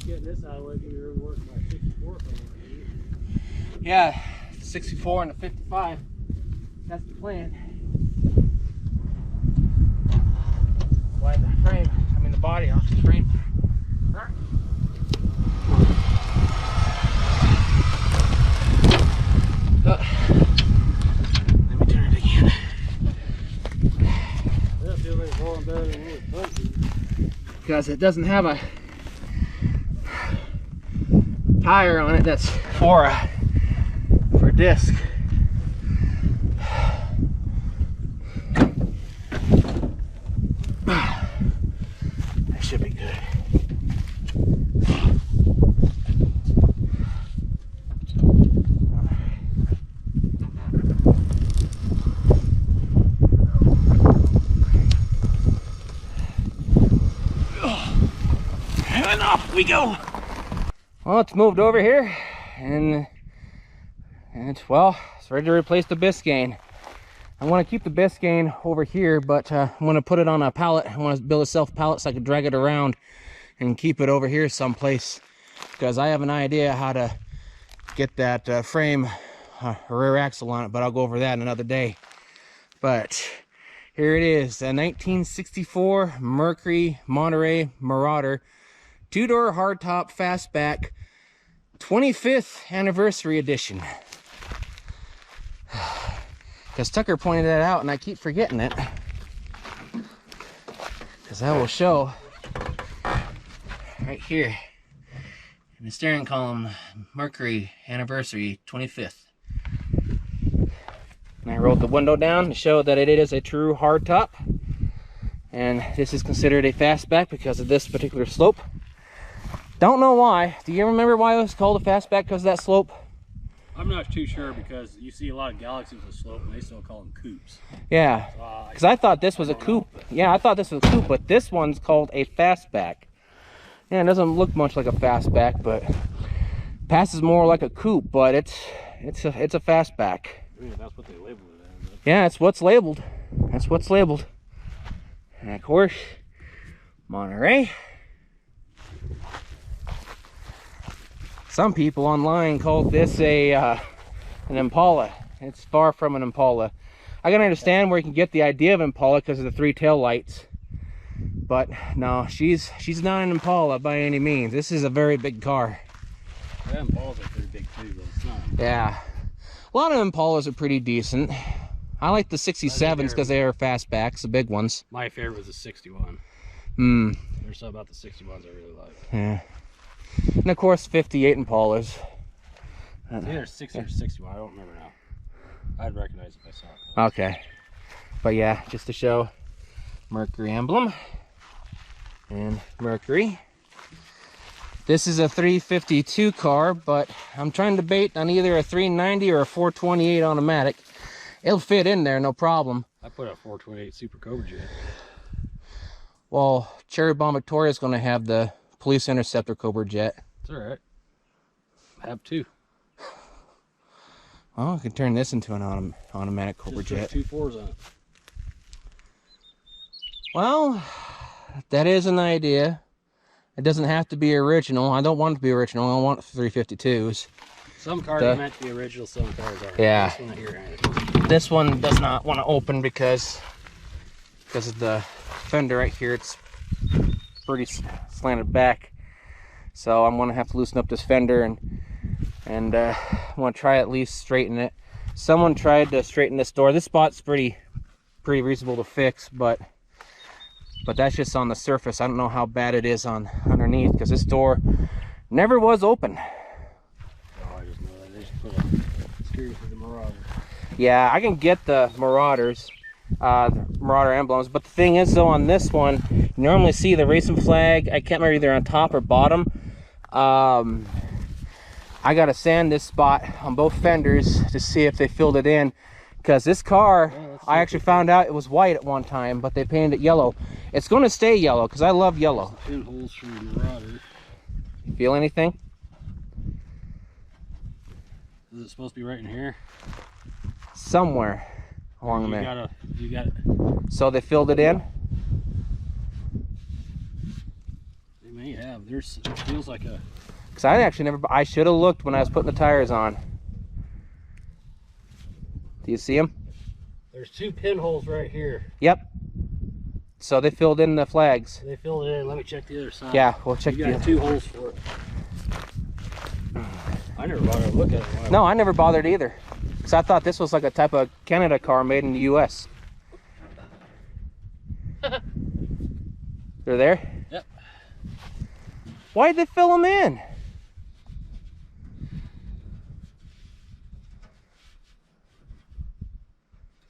getting this out of the way, you really work my 64 for a Yeah, 64 and a 55. That's the plan. Slide the frame, I mean the body off the frame. Let me turn it again. That feels like it's rolling better than it was. Because it doesn't have a tire on it that's for disc. That should be good. And off we go. Well, it's moved over here, and it's ready to replace the Biscayne. I want to keep the Biscayne over here, but I want to put it on a pallet. I want to build a self pallet so I can drag it around and keep it over here someplace, because I have an idea how to get that frame, rear axle on it, but I'll go over that another day. But here it is, a 1964 Mercury Monterey Marauder, 2-door hardtop fastback, 25th anniversary edition. Because Tucker pointed that out and I keep forgetting it. Because I will show right here in the steering column, Mercury anniversary 25th. And I rolled the window down to show that it is a true hardtop. And this is considered a fastback because of this particular slope. Don't know why. Do you remember why it was called a fastback because of that slope? I'm not too sure, because you see a lot of Galaxies with slope and they still call them coupes. Yeah, because I thought this was a coupe. Yeah, I thought this was a coupe, but this one's called a fastback. Yeah, it doesn't look much like a fastback, but passes more like a coupe, but it's a fastback. Yeah, that's what they labeled it as. Yeah, it's what's labeled. That's what's labeled. And of course, Monterey. Some people online called this an Impala. It's far from an Impala. I can understand where you can get the idea of Impala because of the 3 tail lights, but no, she's not an Impala by any means. This is a very big car. Yeah, Impalas are pretty big too, but it's not. Yeah, a lot of Impalas are pretty decent. I like the 67s because they are fastbacks, the big ones. My favorite was the 61. There's something about the 61s I really like. Yeah. And of course 58 Impalas. It's either 60 or 61, I don't remember now. I'd recognize if I saw it. Okay. But yeah, just to show Mercury emblem. And Mercury. This is a 352 car, but I'm trying to debate on either a 390 or a 428 automatic. It'll fit in there, no problem. I put a 428 Super Cobra Jet. Well, Cherry Bomb Victoria is going to have the Police Interceptor Cobra Jet. It's alright. I have 2. Well, I can turn this into an automatic Cobra Jet. 2 4s on it. Well, that is an idea. It doesn't have to be original. I don't want it to be original. I want 352s. Some cars are meant to be original, some cars aren't. Yeah. This one here, this one does not want to open because of the fender right here. It's pretty slanted back, so I'm gonna have to loosen up this fender and I want to try at least straighten it. Someone tried to straighten this door. This spot's pretty reasonable to fix, but that's just on the surface. I don't know how bad it is on underneath, because this door never was open. Oh, I just know that they just put a screw for the Marauder. Yeah, I can get the Marauders, the Marauder emblems, but the thing is though, on this one, you normally see the racing flag. I can't remember either on top or bottom. I gotta sand this spot on both fenders to see if they filled it in, because this car, I actually found out it was white at one time, but they painted it yellow. It's going to stay yellow because I love yellow. Pinholes for the Marauder. You feel anything? Is it supposed to be right in here? Somewhere along there. You got it. So they filled it in? They may have. It feels like a... Because I actually never... I should have looked when I was putting the tires on. Do you see them? There's 2 pinholes right here. Yep. So they filled in the flags. They filled it in. Let me check the other side. Yeah, we'll check the other. 2 holes for it. I never bothered to look at it. No, I never bothered either. Because I thought this was like a type of Canada car made in the U.S. They're there? Yep. Why'd they fill them in?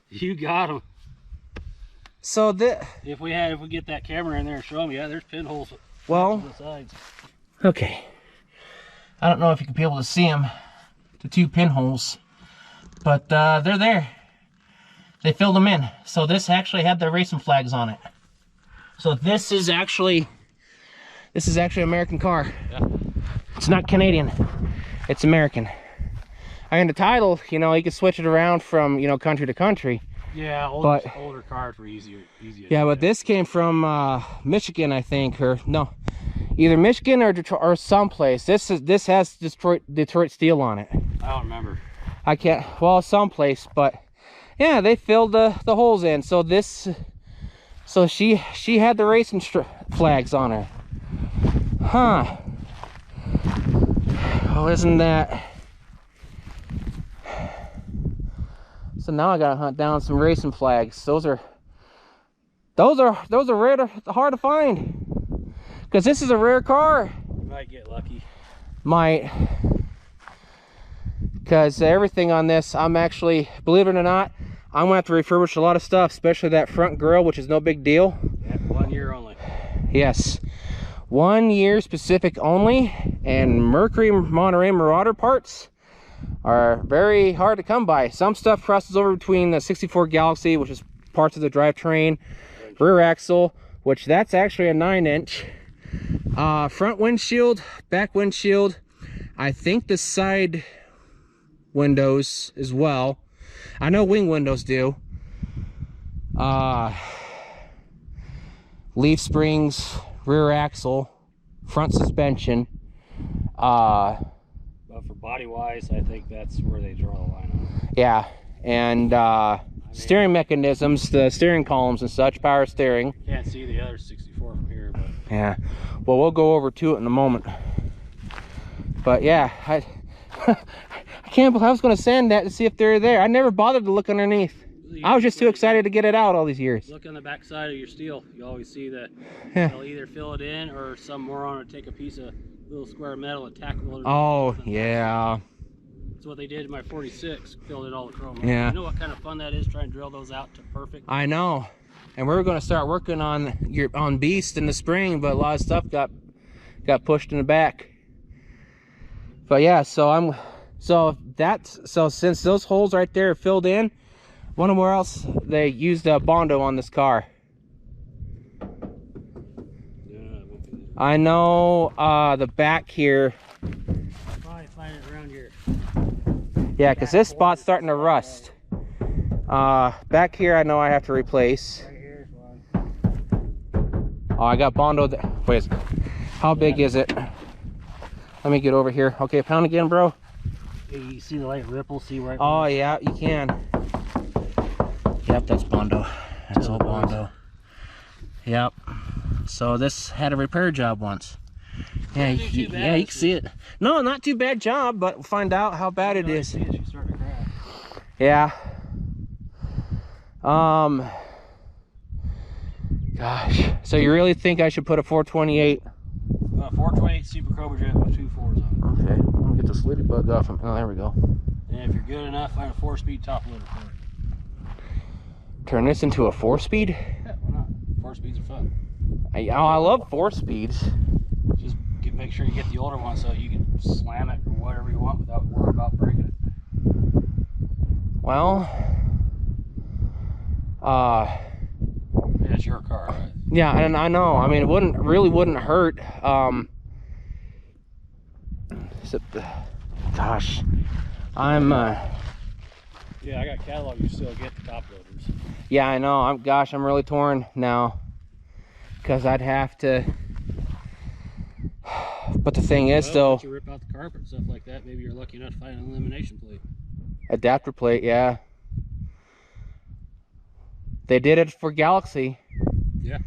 You got them. So if we get that camera in there and show them, yeah, there's pinholes. Well, on the sides. Okay. I don't know if you can be able to see them, the 2 pinholes, but they're there. They filled them in. So this actually had the racing flags on it. So this is actually an American car. Yeah. It's not Canadian. It's American. I mean, the title, you know, you can switch it around from, you know, country to country. Yeah, older cars were easier. Yeah, but this came from Michigan, I think, or no, either Michigan or Detroit or someplace. This has Detroit steel on it. I don't remember. I can't. Well, someplace, but yeah, they filled the holes in. So she had the racing flags on her. Huh. Oh, isn't that? So now I gotta hunt down some racing flags. Those are rare, hard to find. Because this is a rare car. You might get lucky. Might. Because everything on this, I'm actually, believe it or not, I'm gonna have to refurbish a lot of stuff, especially that front grille, which is no big deal. Yeah, 1 year only. Yes. 1 year specific only. And Mercury Monterey Marauder parts are very hard to come by. Some stuff crosses over between the 64 Galaxie, which is parts of the drivetrain, rear axle, which that's actually a 9-inch, front windshield, back windshield, I think the side windows as well. I know wing windows do. Leaf springs, rear axle, front suspension. But for body wise, I think that's where they draw the line on. Yeah, and steering mechanisms, the steering columns and such, power steering. Can't see the other 64 from here, but yeah. Well, we'll go over to it in a moment. But yeah, I can't believe I was going to sand that to see if they're there. I never bothered to look underneath. I was just too excited to get it out all these years. Look on the back side of your steel. You always see that Yeah. they'll either fill it in or some moron will take a piece of little square metal and tack it. Oh, yeah. That's what they did in my 46. Filled it all with chrome. Yeah. You know what kind of fun that is, trying to drill those out to perfect? I know. And we were going to start working on Beast in the spring, but a lot of stuff got pushed in the back. But yeah, so since those holes right there are filled in, wonder where else they used a Bondo on this car. I know the back here. I'll probably find it around here. Yeah, because this spot's starting to rust. Back here I know I have to replace. Right here's one. Oh, I got Bondo there. Wait, how big is it? Let me get over here. Okay, pound again, bro. You see the light ripple? See right? Oh yeah, you can. Yep, that's Bondo. That's all Bondo. Yep. So this had a repair job once. Yeah, you can see it. No, not too bad job, but we'll find out how bad it is. Yeah. Gosh. So you really think I should put a 428? 428 Super Cobra Jet with 2 4s on it. Okay, I'm gonna get this lady bug off him. Oh, there we go. And if you're good enough, find a 4-speed top loader for it. Turn this into a 4-speed? Yeah, why not? 4 speeds are fun. I love 4 speeds. Just make sure you get the older one so you can slam it or whatever you want without worrying about breaking it. Well, it's your car, right? yeah, and I know. I mean, it really wouldn't hurt. Gosh, I'm. Yeah, I got catalog. You still get the top loaders. Yeah, I know. I'm really torn now, because I'd have to. But the thing is, well, though, once you rip out the carpet and stuff like that, maybe you're lucky enough to find an elimination plate. Adapter plate, yeah. They did it for Galaxie. Yeah.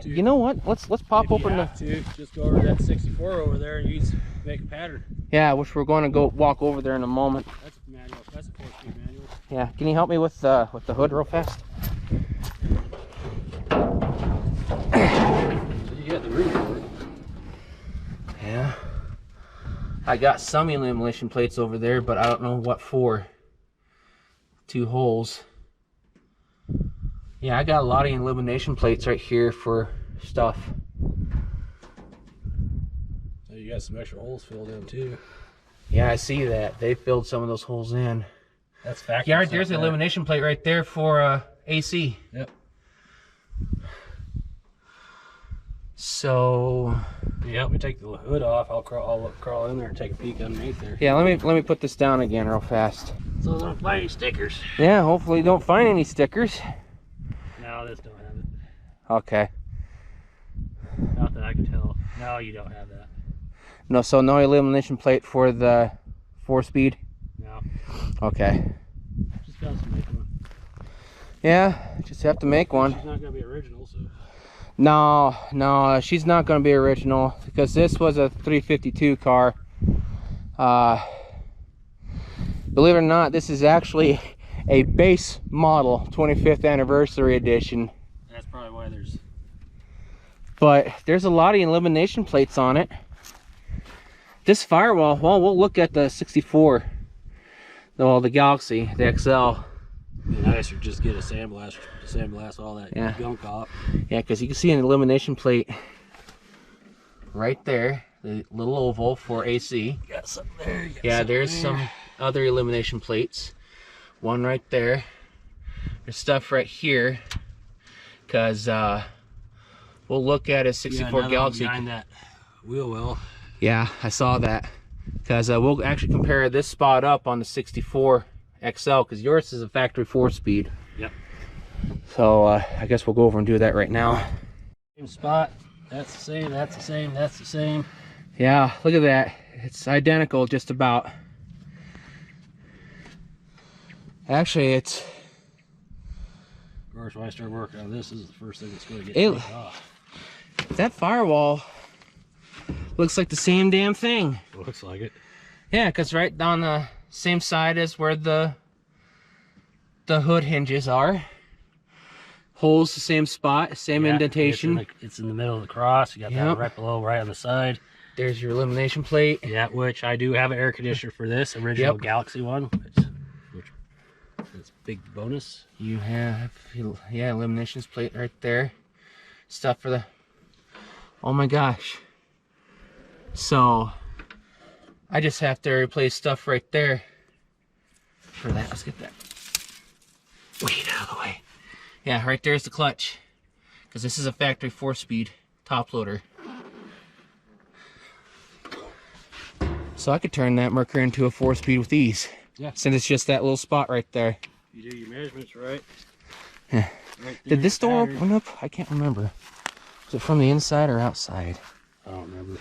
You know what? Let's pop open the. Just go over to that 64 over there and make a pattern. Yeah, which we're going to go walk over there in a moment. That's a manual. That's a 4-speed manual. Yeah. Can you help me with the hood real fast? So you got the room for it. Yeah. I got some elimination plates over there, but I don't know what for. 2 holes. Yeah, I got a lot of elimination plates right here for stuff. So you got some extra holes filled in too. Yeah, I see that. They filled some of those holes in. That's factory. Yeah, there's an elimination plate right there for AC. Yep. So yeah, help me take the hood off. I'll crawl in there and take a peek underneath there. yeah, let me put this down again real fast. So I don't find any stickers. Yeah, hopefully you don't find any stickers. No, this don't have it. Okay. Not that I can tell. No, you don't have that. No, so no elimination plate for the 4-speed? No. Okay. Just got to make one. Yeah, just have to make one. She's not gonna be original, so. No, she's not going to be original because this was a 352 car. Believe it or not, this is actually a base model 25th anniversary edition. That's probably why there's. But there's a lot of elimination plates on it. This firewall, well, we'll look at the 64. Well, the Galaxie, the XL. It'd be nice to just get a sandblast all that gunk off. Yeah, because you can see an elimination plate right there, the little oval for AC. You got something there. There's some other elimination plates. One right there. There's stuff right here, because we'll look at a 64 Galaxie. Behind that wheel well. Yeah, I saw that. Because we'll actually compare this spot up on the 64 XL, because yours is a factory 4-speed. Yep. So I guess we'll go over and do that right now. Same spot. That's the same. That's the same. That's the same. Yeah, look at that. It's identical, just about. Actually, it's. Of course, when I start working on this is the first thing that's going to get taken off. That firewall looks like the same damn thing. It looks like it. Yeah, because right on the same side as where the hood hinges are. Holes the same spot, same indentation. It's in the middle of the cross. You got that right below, right on the side. There's your elimination plate. Yeah, which I do have an air conditioner for this original Galaxie one. Which is big bonus. You have, eliminations plate right there. Stuff for the, oh my gosh. So, I just have to replace stuff right there for that. Let's get that weed out of the way. Yeah, right there's the clutch, because this is a factory 4-speed top loader. So I could turn that Mercury into a 4-speed with ease. Yeah. Since it's just that little spot right there. You do your measurements right. Yeah. Right. Did this door open up? I can't remember. Is it from the inside or outside? I don't remember.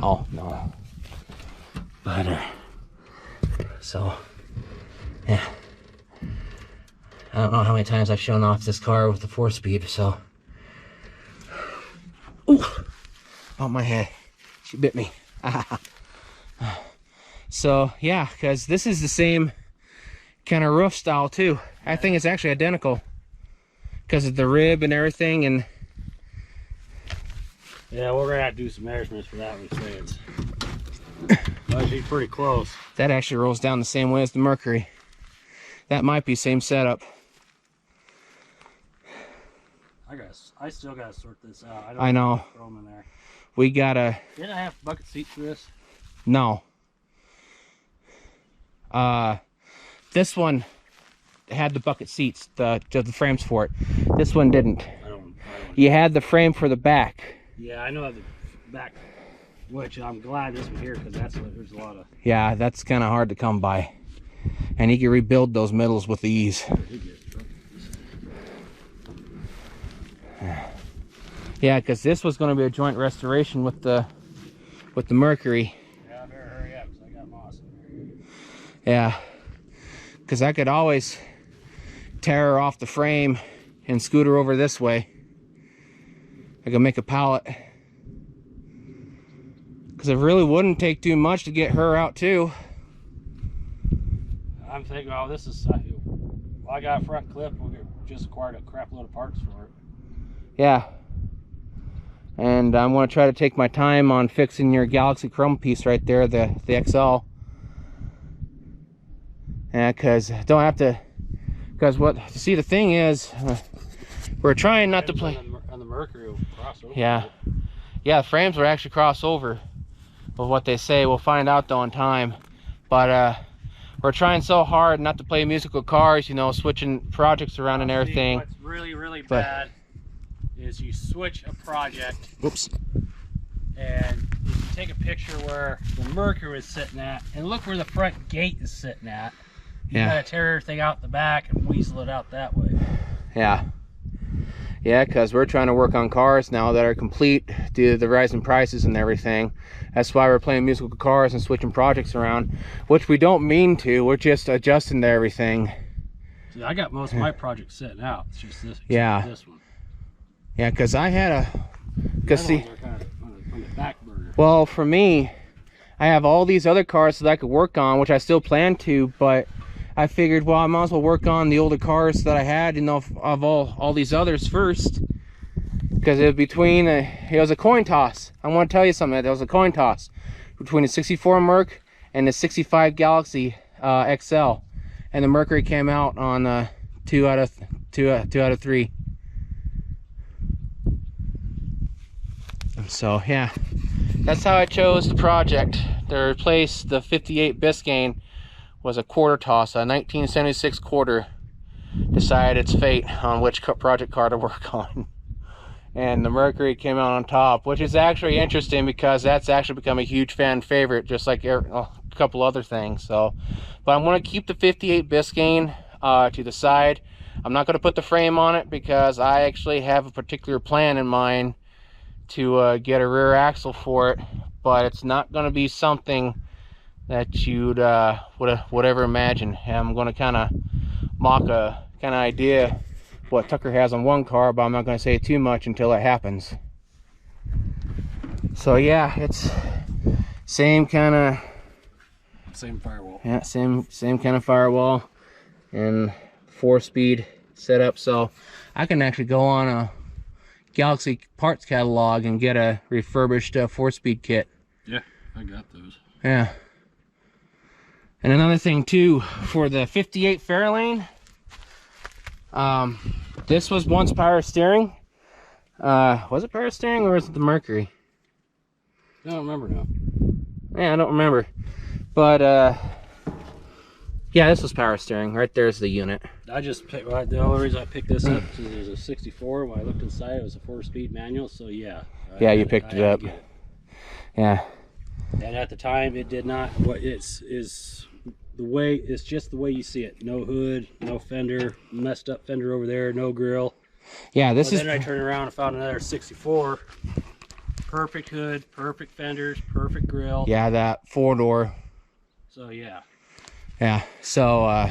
Oh, no. But, so, yeah. I don't know how many times I've shown off this car with the 4-speed, so. Ooh! Oh, my head. She bit me. So, yeah, because this is the same kind of roof style, too. I think it's actually identical. Because of the rib and everything, and... Yeah, we're going to have to do some measurements for that one, fans. Actually, pretty close. That actually rolls down the same way as the Mercury. That might be same setup. I still gotta sort this out. I know. Throw them in there. We gotta. Did I have bucket seats for this? No. This one had the bucket seats, the frames for it. This one didn't. I don't. You had the frame for the back. Yeah, I know the back, which I'm glad this one here, because there's a lot of. Yeah, that's kind of hard to come by, and you can rebuild those middles with ease. Yeah, because this was going to be a joint restoration with the Mercury. Yeah, I better hurry up because I got moss in there. Yeah, because I could always tear her off the frame and scoot her over this way. I could make a pallet. Because it really wouldn't take too much to get her out too. I'm thinking, oh, this is, well, I got a front clip. We just acquired a crap load of parts for it. Yeah. And I'm going to try to take my time on fixing your Galaxie chrome piece right there, the XL. Yeah, because I don't have to, because what, see, the thing is, we're trying not to play. On the Mercury will cross over. Yeah. Yeah, the frames will actually cross over of what they say. We'll find out though in time. But we're trying so hard not to play musical cars, you know, switching projects around and everything. What's really bad is you switch a project. Whoops. And if you take a picture where the Mercury is sitting at, and look where the front gate is sitting at, you gotta tear everything out the back and weasel it out that way. Yeah. Yeah, because we're trying to work on cars now that are complete due to the rising prices and everything. That's why we're playing musical cars and switching projects around, which we don't mean to. We're just adjusting to everything. See, I got most of my projects sitting out. It's just this. Yeah. This one. Yeah, because I had a. Because see. Kind of on the back burner. Well, for me, I have all these other cars that I could work on, which I still plan to, but I figured, well, I might as well work on the older cars that I had, you know, of all these others first, because it was between it was a coin toss. I want to tell you something. There was a coin toss between the 64 Merc and the 65 Galaxie XL, and the Mercury came out on 2 out of 3. And so yeah, that's how I chose the project. To replace the 58 Biscayne was a quarter toss, a 1976 quarter. Decided its fate on which project car to work on. And the Mercury came out on top, which is actually interesting because that's actually become a huge fan favorite, just like a couple other things. So, but I'm going to keep the 58 Biscayne to the side. I'm not going to put the frame on it because I actually have a particular plan in mind to get a rear axle for it, but it's not going to be something that you'd would ever imagine. I'm going to kind of mock a kind of idea what Tucker has on one car, but I'm not going to say too much until it happens. So yeah, it's same kind of firewall. Yeah, same kind of firewall and 4-speed setup. So I can actually go on a Galaxie parts catalog and get a refurbished 4-speed kit. Yeah, I got those. Yeah. And another thing too, for the 58 Fairlane, this was once power steering. Was it power steering or was it the Mercury? I don't remember now. Yeah, I don't remember. But yeah, this was power steering. Right there's the unit. I just picked, the only reason I picked this up is there's a 64. When I looked inside, it was a 4-speed manual. So yeah. Yeah, you picked it up. Yeah. And at the time, it did not. What it's the way, it's just the way you see it. No hood, no fender, messed up fender over there, no grill. Yeah, this is. Then I turned around and found another 64. Perfect hood, perfect fenders, perfect grill. Yeah, that 4-door. So yeah. Yeah. So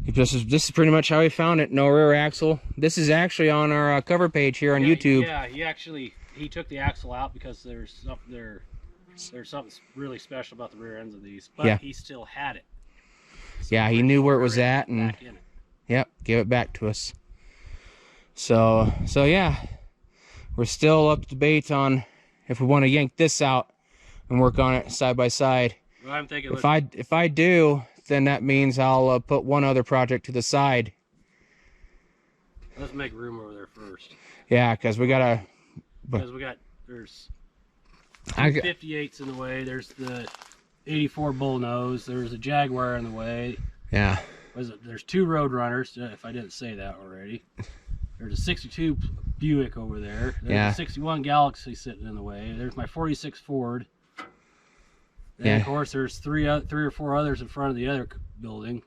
this is pretty much how we found it. No rear axle. This is actually on our cover page here on YouTube. Yeah, he took the axle out because there's something really special about the rear ends of these, but he still had it. So yeah, he knew where it was at, and yep, gave it back to us. So yeah, we're still up to debate on if we want to yank this out and work on it side by side. Well, I'm thinking if I do, then that means I'll put one other project to the side. Let's make room over there first. Yeah, because we gotta. Because there's 58s in the way. There's the 84 Bullnose. There's a Jaguar in the way. Yeah. There's 2 Roadrunners, if I didn't say that already. There's a 62 Buick over there. There's a 61 Galaxie sitting in the way. There's my 46 Ford. Then of course there's three or four others in front of the other building.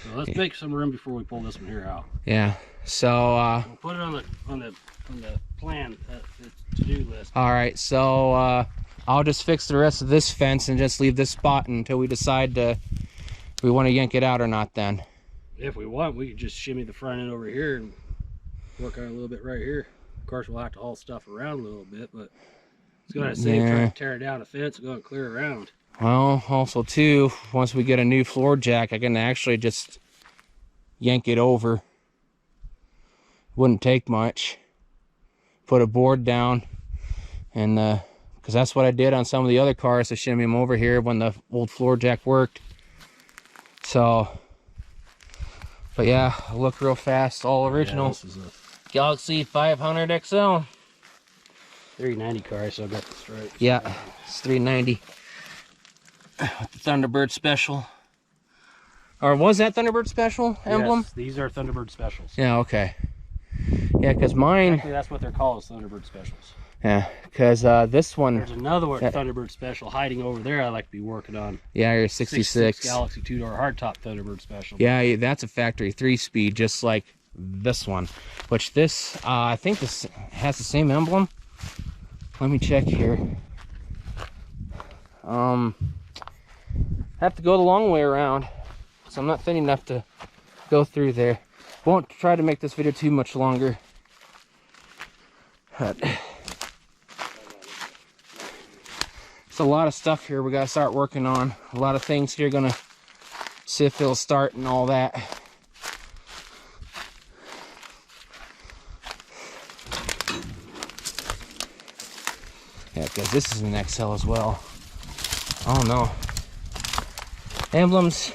So let's make some room before we pull this one here out. Yeah. So we'll put it on the plan, the to-do list. All right. So I'll just fix the rest of this fence and just leave this spot until we decide if we want to yank it out or not. Then, if we want, we could just shimmy the front end over here and work on it a little bit right here. Of course, we'll have to haul stuff around a little bit, but it's going to save trying to tear down a fence and go and clear around. Well, also too, once we get a new floor jack, I can actually just yank it over. Wouldn't take much. Put a board down, and because that's what I did on some of the other cars to shimmy them over here when the old floor jack worked. So, but yeah, look real fast, all original. Yeah, this is a Galaxie 500 XL. 390 car, so I got the stripes. Yeah, it's 390. With the Thunderbird special. Or was that Thunderbird special emblem? Yes, these are Thunderbird specials. Yeah, okay. Yeah, because mine... Actually, that's what they're called, is Thunderbird specials. Yeah, because this one... There's another one, Thunderbird special, hiding over there I like to be working on. Yeah, your 66. Galaxie 2-door hardtop Thunderbird special. Yeah, that's a factory 3-speed, just like this one. Which this, I think this has the same emblem. Let me check here. I have to go the long way around, so I'm not thin enough to go through there. Won't try to make this video too much longer. But it's a lot of stuff here we gotta start working on. A lot of things here, gonna see if it'll start and all that. Yeah, because this is an XL as well. Oh no. Emblems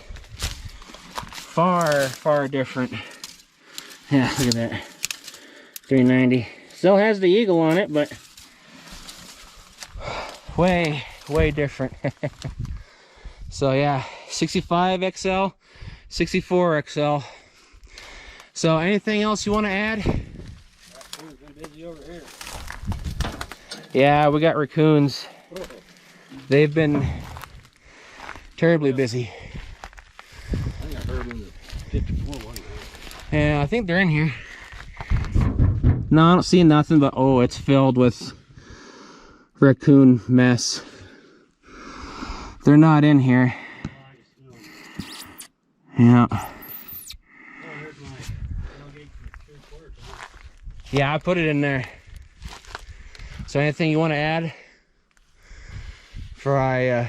far different. Yeah, look at that. 390. Still has the eagle on it, but way different. So yeah, 65 XL, 64 XL. So anything else you want to add? Raccoon's been busy over here. Yeah, we got raccoons. They've been terribly busy. I think I heard them in the 54 one. Yeah, I think they're in here. No, I don't see nothing, but oh, it's filled with raccoon mess. They're not in here. Yeah. Yeah, I put it in there. So anything you want to add? Nah,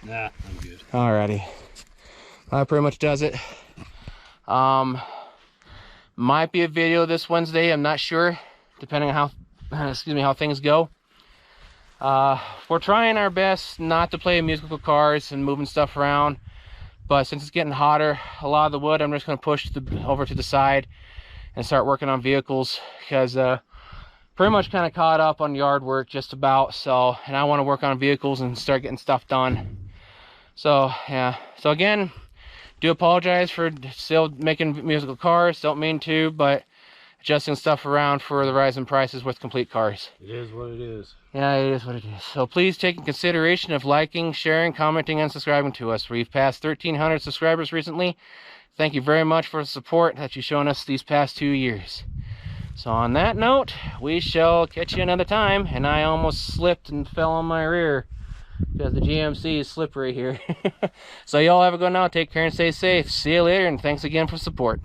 I'm good. Alrighty. That pretty much does it. Might be a video this Wednesday, I'm not sure, depending on how things go. We're trying our best not to play musical cars and moving stuff around, but since it's getting hotter, a lot of the wood I'm just going to push over to the side and start working on vehicles, because pretty much kind of caught up on yard work just about. So, and I want to work on vehicles and start getting stuff done. So yeah, so again, do apologize for still making musical cars, don't mean to, but adjusting stuff around for the rise in prices with complete cars. It is what it is. Yeah, it is what it is. So please take in consideration of liking, sharing, commenting, and subscribing to us. We've passed 1,300 subscribers recently. Thank you very much for the support that you've shown us these past 2 years. So on that note, we shall catch you another time. And I almost slipped and fell on my rear because the GMC is slippery here. So y'all have a good night. Take care and stay safe. See you later, and thanks again for support.